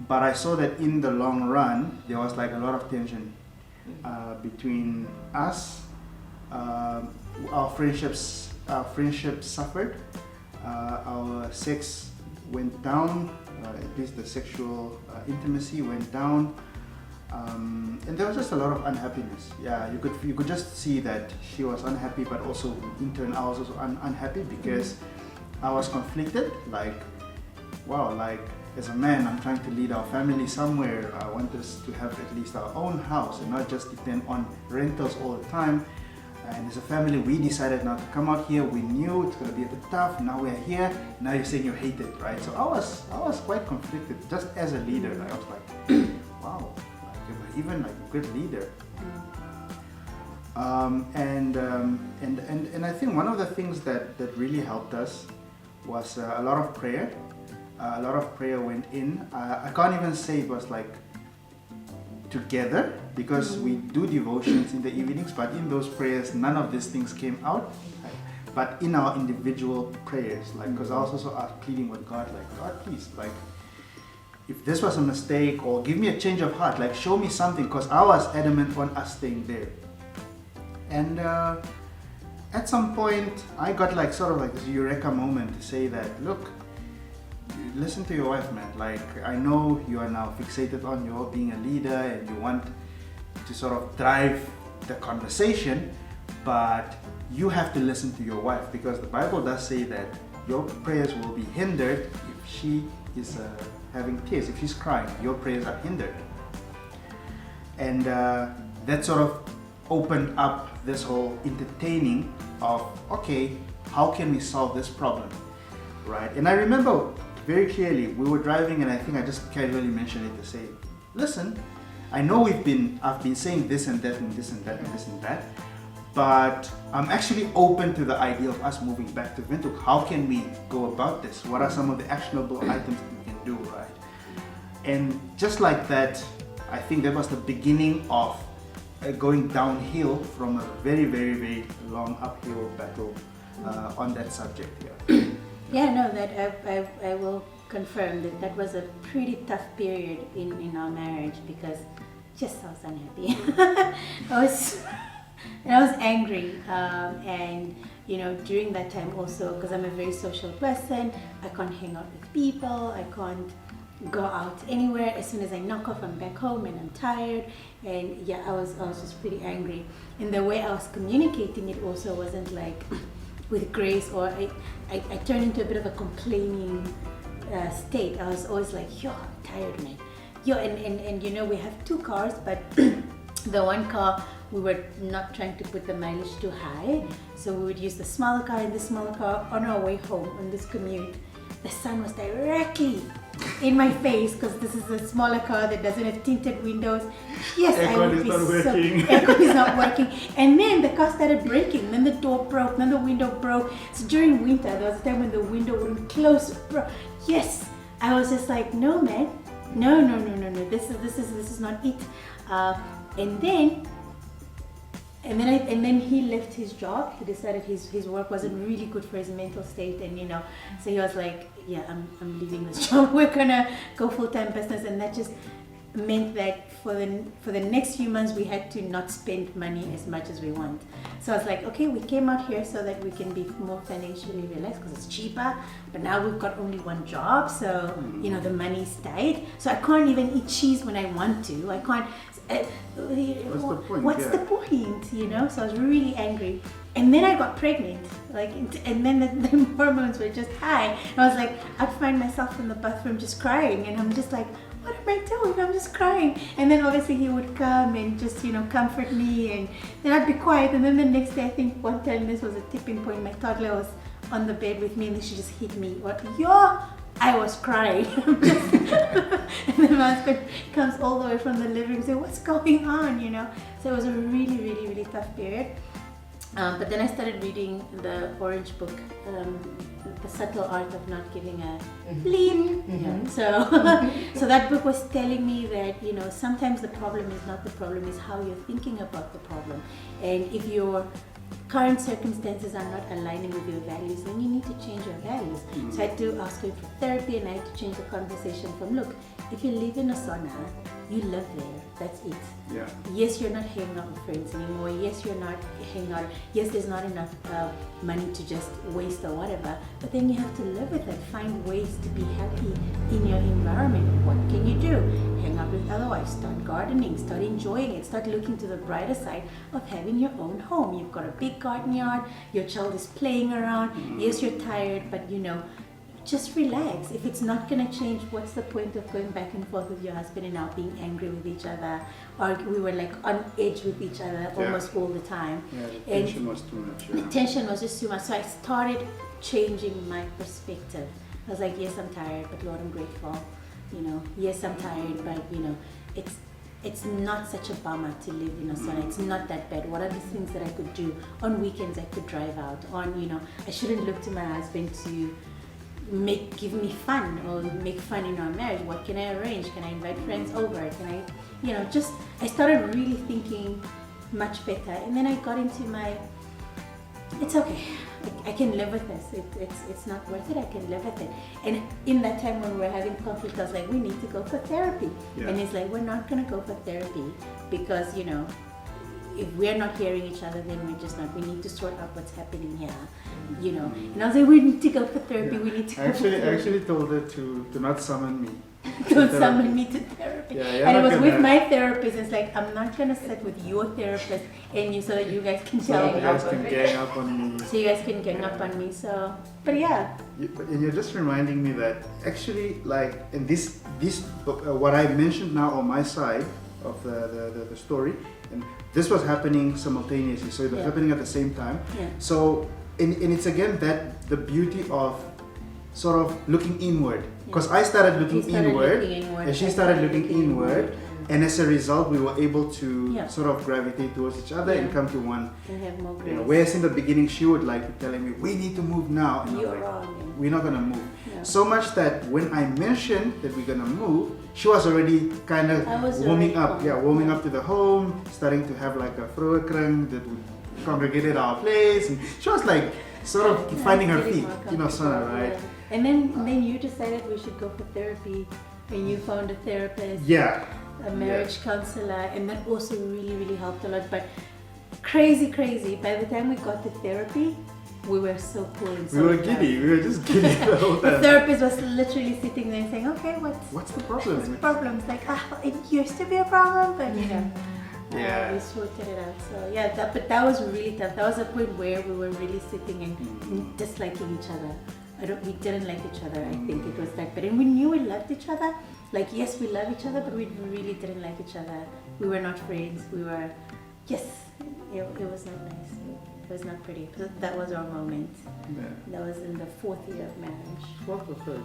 but I saw that in the long run there was like a lot of tension between us. Our friendship suffered. Our sex went down. At least the sexual intimacy went down. And there was just a lot of unhappiness. Yeah, you could just see that she was unhappy, but also in turn I was also unhappy because I was conflicted. Like, wow, like as a man, I'm trying to lead our family somewhere. I want us to have at least our own house and not just depend on rentals all the time. And as a family, we decided not to come out here. We knew it's going to be a bit tough. Now we're here. Now you're saying you hate it, right? So I was quite conflicted. Just as a leader, I was like, wow, like you're even like a good leader. And I think one of the things that really helped us was a lot of prayer. A lot of prayer went in. I can't even say it was like together, because we do devotions in the evenings, but in those prayers none of these things came out, but in our individual prayers, like, because I was also pleading with God, like, God, please, like, if this was a mistake, or give me a change of heart, like show me something, because I was adamant on us staying there. And at some point I got like sort of like this eureka moment to say that, look, listen to your wife, man. Like, I know you are now fixated on your being a leader and you want to sort of drive the conversation, but you have to listen to your wife, because the Bible does say that your prayers will be hindered if she is having tears. If she's crying, your prayers are hindered. And that sort of opened up this whole entertaining of, okay, how can we solve this problem, right? And I remember very clearly, we were driving, and I think I just casually mentioned it to say, listen, I know I've been saying this and that and this and that and this and that, but I'm actually open to the idea of us moving back to Windhoek. How can we go about this? What are some of the actionable items that we can do, right? And just like that, I think that was the beginning of going downhill from a very, very, very long uphill battle on that subject here. Yeah, no, that I will confirm that was a pretty tough period in our marriage, because just I was unhappy. I was angry, and you know, during that time also, because I'm a very social person, I can't hang out with people, I can't go out anywhere. As soon as I knock off, I'm back home and I'm tired, and yeah, I was just pretty angry. And the way I was communicating it also wasn't like with grace, or I turned into a bit of a complaining state. I was always like, yo, I'm tired, man. Yo, and you know, we have two cars, but the one car, we were not trying to put the mileage too high, so we would use the smaller car, and the smaller car on our way home on this commute, the sun was directly in my face, because this is a smaller car that doesn't have tinted windows. Yes, Aircon is not working. Aircon is not working. And then the car started breaking. Then the door broke. Then the window broke. So during winter, there was a time when the window wouldn't close. Yes, I was just like, no, man, no. This is not it. And then he left his job. He decided his work wasn't really good for his mental state, and you know, so he was like, yeah, I'm leaving this job. We're gonna go full-time business. And that just meant that for the next few months we had to not spend money as much as we want. So I was like, okay, we came out here so that we can be more financially relaxed, because it's cheaper, but now we've got only one job, so you know, the money's tight, so I can't even eat cheese when I want to. I can't. What's the point? What's the point, you know? So I was really angry. And then I got pregnant, like, and then the hormones were just high. And I was like, I'd find myself in the bathroom just crying, and I'm just like, what am I doing? I'm just crying. And then obviously he would come and just, you know, comfort me, and then I'd be quiet. And then the next day, I think one time, this was a tipping point, my toddler was on the bed with me, and then she just hit me. I was crying. And then my husband comes all the way from the living room and says, what's going on, you know? So it was a really, really, really tough period. But then I started reading the Orange book, The Subtle Art of Not Giving a Bleep. Yeah. So that book was telling me that, you know, sometimes the problem is not the problem, is how you're thinking about the problem. And if your current circumstances are not aligning with your values, then you need to change your values. So I was going for therapy, and I had to change the conversation from, look, if you live in a sauna, you live there, that's it. Yeah. Yes, you're not hanging out with friends anymore. Yes, you're not hanging out. Yes, there's not enough money to just waste or whatever. But then you have to live with it. Find ways to be happy in your environment. What can you do? Hang out with other wives. Start gardening. Start enjoying it. Start looking to the brighter side of having your own home. You've got a big garden yard. Your child is playing around. Yes, you're tired, but you know, just relax. If it's not going to change, what's the point of going back and forth with your husband and now being angry with each other? Or we were like on edge with each other almost all the time. Yeah, the tension was too much. The tension was just too much. So I started changing my perspective. I was like, yes, I'm tired, but Lord, I'm grateful. Yes, I'm tired, but it's not such a bummer to live in Australia. It's not that bad. What are the things that I could do? On weekends, I could drive out. I shouldn't look to my husband to give me fun or make fun in our marriage. What can I arrange? Can I invite friends over? Can I, I started really thinking much better. And then I got into it's okay. I can live with this. It's not worth it. I can live with it. And in that time when we were having conflict, I was like, we need to go for therapy. Yeah. And he's like, we're not going to go for therapy because, if we're not hearing each other, then we're just not. We need to sort out what's happening here, And I was like, we need to go for therapy. We need to go for therapy. I actually told her to not summon me. Don't summon me to therapy. Yeah, and it was with my therapist. It's like, I'm not going to sit with your therapist and you so that you guys can tell me. You guys can gang up on me. So you guys can gang up on me. So, but yeah. And you're just reminding me that actually, like, in this what I mentioned now on my side of the story, and this was happening simultaneously, so it was happening at the same time. Yeah. So, and it's again that the beauty of sort of looking inward, because I started looking inward, and she started looking inward, and as a result, we were able to sort of gravitate towards each other and come to one. And have more grace. Whereas in the beginning, she would like be telling me, "We need to move now," and You're I'm like, wrong. "We're not gonna move." Yeah. So much that when I mentioned that we're gonna move, she was already kind of warming up. Yeah, warming up to the home, starting to have like a vroekreng that would congregate at our place, and she was like sort of finding her feet, Sana, right? And then you decided we should go for therapy, and you found a therapist. Yeah. A marriage counselor, and that also really, really helped a lot. But crazy. By the time we got to therapy, we were so cool and so we were giddy. We were just giddy the whole time. The therapist was literally sitting there saying, "Okay, what's the problem?" What's the problem? It's like, it used to be a problem, but Yeah. we sorted it out. So but that was really tough. That was a point where we were really sitting and disliking each other. We didn't like each other. I think it was that bad, and we knew we loved each other. Like, yes, we love each other, but we really didn't like each other. We were not friends. We were, it was not nice. It was not pretty. So that was our moment. Yeah. That was in the 4th year of marriage. Fourth or third?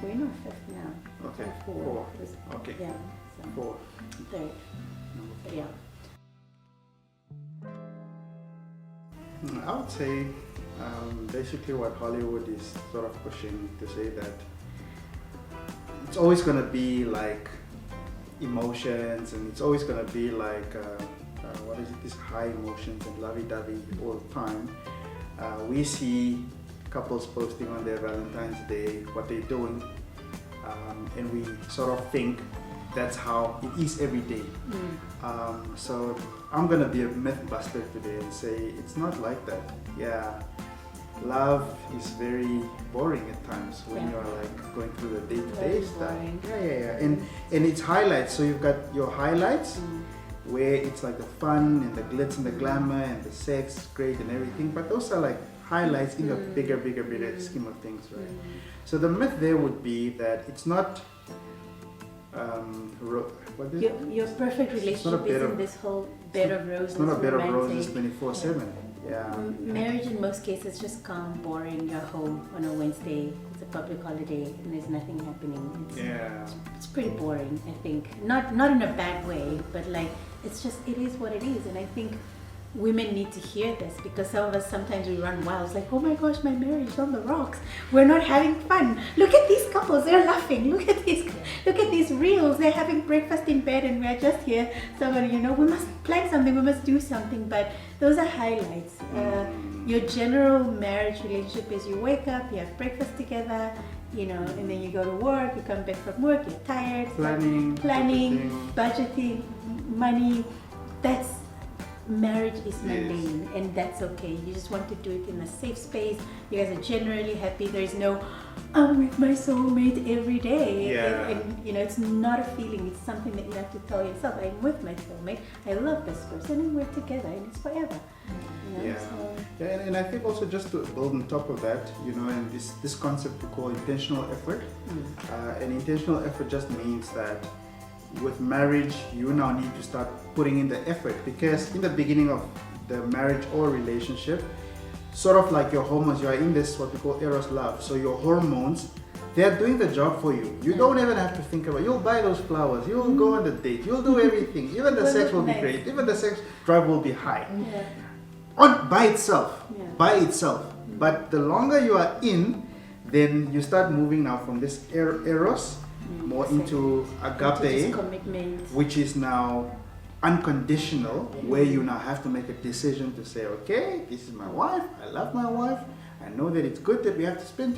We're in our 5th now. Okay. Four. Okay. Yeah. So 4. 3rd. So, yeah. I would say basically what Hollywood is sort of pushing to say that it's always going to be like emotions, and it's always going to be like these high emotions and lovey-dovey all the time. We see couples posting on their Valentine's Day what they're doing, and we sort of think that's how it is every day. So I'm gonna be a myth buster today and say it's not like that. Yeah, love is very boring at times when you're like going through the day-to-day stuff. Yeah. And it's highlights. So you've got your highlights where it's like the fun and the glitz and the glamour and the sex is great and everything, but those are like highlights in the bigger scheme of things, right? So the myth there would be that it's not your perfect relationship isn't this whole bed of roses. It's not a bed of roses romantic. 24/7. Yeah. Marriage in most cases just calm, boring. You're home on a Wednesday. It's a public holiday and there's nothing happening. It's pretty boring, I think. Not in a bad way, but like it is what it is. And I think women need to hear this, because some of us sometimes we run wild. It's like, oh my gosh, my marriage is on the rocks. We're not having fun. Look at these couples, they're laughing. Look at these reels. They're having breakfast in bed and we're just here. So we must plan something, we must do something. But those are highlights. Your general marriage relationship is you wake up, you have breakfast together, and then you go to work, you come back from work, you're tired. Planning, budgeting, money. Marriage is mundane, and that's okay. You just want to do it in a safe space. You guys are generally happy. There's no, I'm with my soulmate every day. And it's not a feeling. It's something that you have to tell yourself. I'm with my soulmate. I love this person, and we're together, and it's forever. And I think also just to build on top of that, and this concept we call intentional effort. And intentional effort just means that with marriage, you now need to start putting in the effort, because in the beginning of the marriage or relationship, sort of like your hormones, you are in this what we call eros love. So your hormones, they're doing the job for you. You don't even have to think about it. You'll buy those flowers, you'll go on the date, you'll do everything. Even the sex will be great, even the sex drive will be high. By itself. But the longer you are in, then you start moving now from this eros more into agape, which is now unconditional, where you now have to make a decision to say, okay, this is my wife, I love my wife, I know that it's good that we have to spend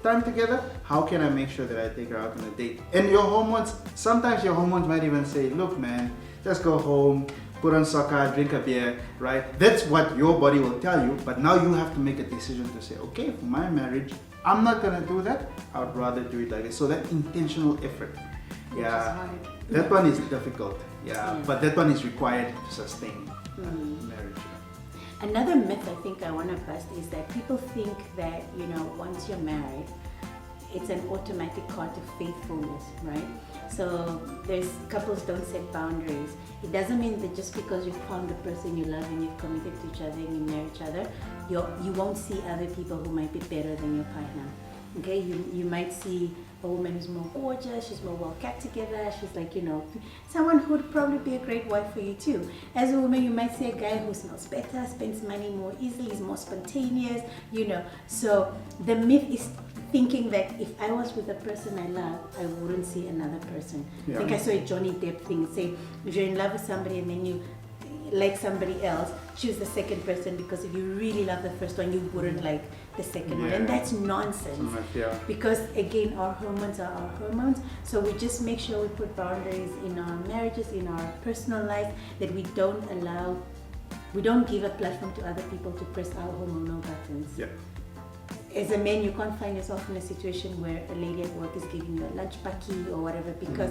time together. How can I make sure that I take her out on a date? And your hormones, sometimes your hormones might even say, look man, just go home, put on soccer, drink a beer, right? That's what your body will tell you, but now you have to make a decision to say, okay, for my marriage, I'm not gonna do that, I would rather do it like this. So that intentional effort, that one is difficult, but that one is required to sustain marriage. Another myth I think I want to bust is that people think that, once you're married, it's an automatic card to faithfulness, right? So couples don't set boundaries. It doesn't mean that just because you found the person you love and you've committed to each other and you marry each other, you won't see other people who might be better than your partner. Okay, you might see a woman who's more gorgeous, she's more well kept together, she's like, someone who would probably be a great wife for you too. As a woman, you might see a guy who smells better, spends money more easily, is more spontaneous, So the myth is thinking that if I was with a person I love, I wouldn't see another person. I think I saw a Johnny Depp thing say, if you're in love with somebody and then you like somebody else, choose the second person, because if you really love the first one, you wouldn't like the second one. And that's nonsense. Because again, our hormones are our hormones. So we just make sure we put boundaries in our marriages, in our personal life, that we don't give a platform to other people to press our hormonal buttons. As a man, you can't find yourself in a situation where a lady at work is giving you a lunch bucky or whatever, because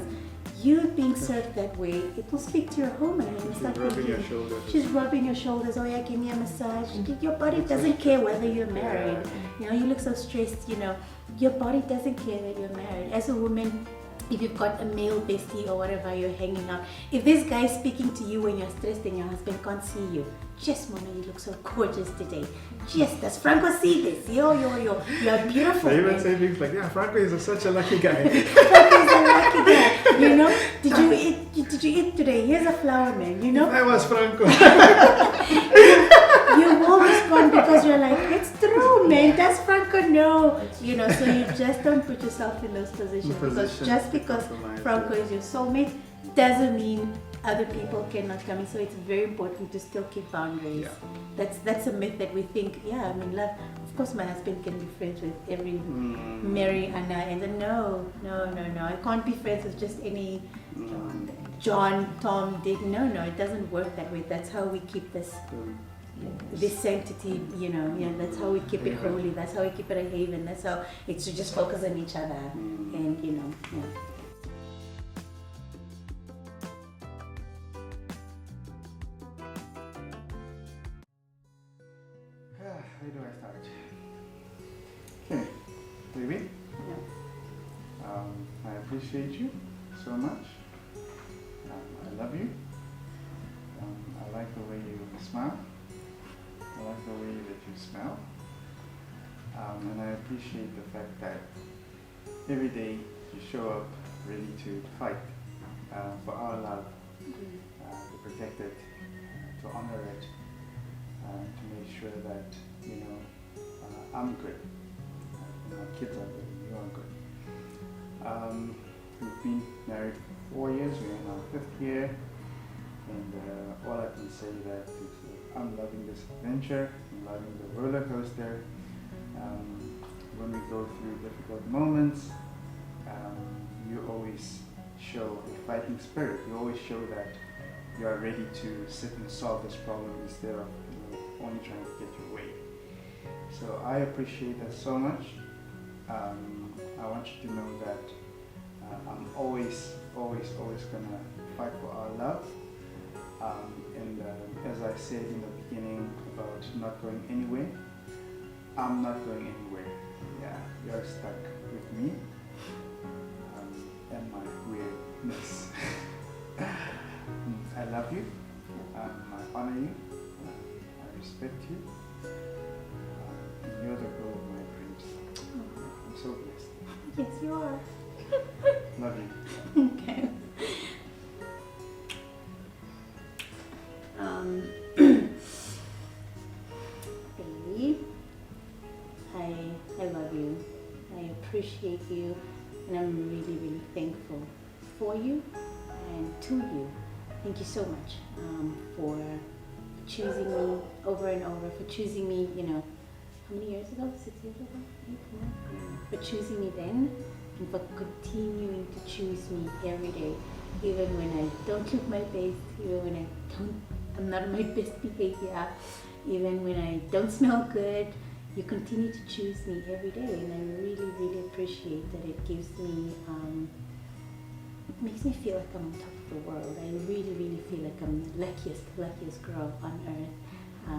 you being served that way, it will speak to your hormone, and you start thinking, she's rubbing your shoulders, oh yeah, give me a massage. Your body doesn't care whether you're married. You look so stressed, your body doesn't care that you're married. As a woman, if you've got a male bestie or whatever, you're hanging out, if this guy is speaking to you when you're stressed and your husband can't see you, just Mona, you look so gorgeous today. Just, does Franco see this? You're beautiful. They even say things like, Franco is such a lucky guy. Franco is a lucky guy. Did you eat today? Here's a flower, man. I was Franco. You will respond because you're like, it's true, man. Does Franco know? So you just don't put yourself in those positions. Because just because Franco is your soulmate doesn't mean other people cannot come in. So it's very important to still keep boundaries. That's a myth that we think, love, of course my husband can be friends with every Mary, Anna, and then no, I can't be friends with just any John, Tom, Dick. No, it doesn't work that way. That's how we keep this sanctity, that's how we keep it holy, that's how we keep it a haven, that's how it's to just focus on each other, and Where do I start? Okay, baby. I appreciate you so much. I love you. I like the way you smile. I like the way that you smell. And I appreciate the fact that every day you show up ready to fight for our love, to protect it, to honor it, to make sure that, I'm good, my kids are good, you are good. We've been married for 4 years, we're in our 5th year, and all I can say that is I'm loving this adventure, I'm loving the roller coaster. When we go through difficult moments, you always show a fighting spirit. You always show that you are ready to sit and solve this problem instead of only trying to get your way. So I appreciate that so much. I want you to know that I'm always gonna fight for our love. And as I said in the beginning about not going anywhere, I'm not going anywhere. Yeah, you're stuck with me and my weirdness. I love you. I honor you. I respect you. You're the girl of my dreams. I'm so blessed. Yes, you are. Love you. Okay. Baby, I love you. I appreciate you, and I'm really, really thankful for you and to you. Thank you so much for choosing me over and over, for choosing me, you know, how many years ago? 6 years ago? 8, 9? For choosing me then, and for continuing to choose me every day, even when I don't look my best, even when I'm not on my best behavior, even when I don't smell good. You continue to choose me every day, and I really, really appreciate that. It gives me, it makes me feel like I'm on top of the world. I really, really feel like I'm the luckiest girl on earth.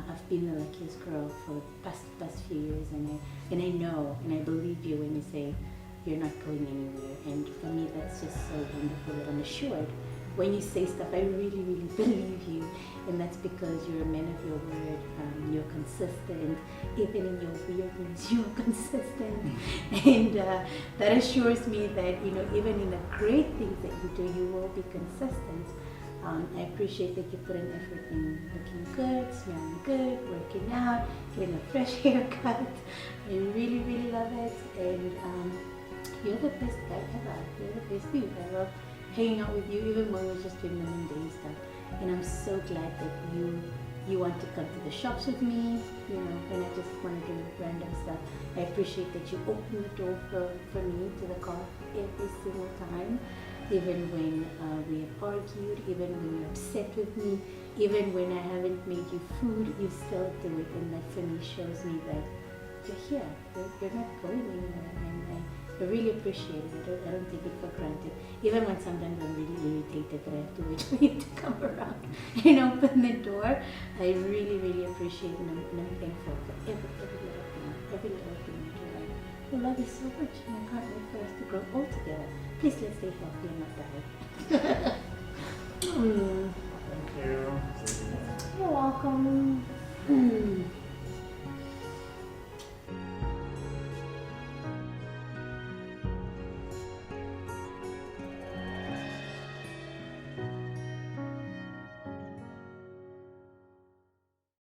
I've been the luckiest girl for the past few years, and I know, and I believe you when you say you're not going anywhere. And for me, that's just so wonderful that I'm assured. When you say stuff, I really, really believe you, and that's because you're a man of your word. You're consistent, even in your weirdness. You're consistent, and that assures me that, you know, even in the great things that you do, you will be consistent. I appreciate that you put an effort in looking good, smelling good, working out, getting a fresh haircut. I really, really love it, and you're the best guy ever. You're the best dude. I love hanging out with you, even when we're just doing the mundane stuff. And I'm so glad that you want to come to the shops with me, you know, when I just want to do random stuff. I appreciate that you open the door for me to the car every single time, even when we have argued, even when you're upset with me, even when I haven't made you food, you still do it. And that for me shows me that you're here, you're not going anywhere, and I really appreciate it. I don't take it for granted. Even when sometimes I'm really irritated that I have to wait for you to come around and open the door, I really, really appreciate it, and I'm thankful for every little thing you do. I love you so much, and I can't wait for us to grow old together. Please, let's stay healthy and not die. Thank you. You're welcome.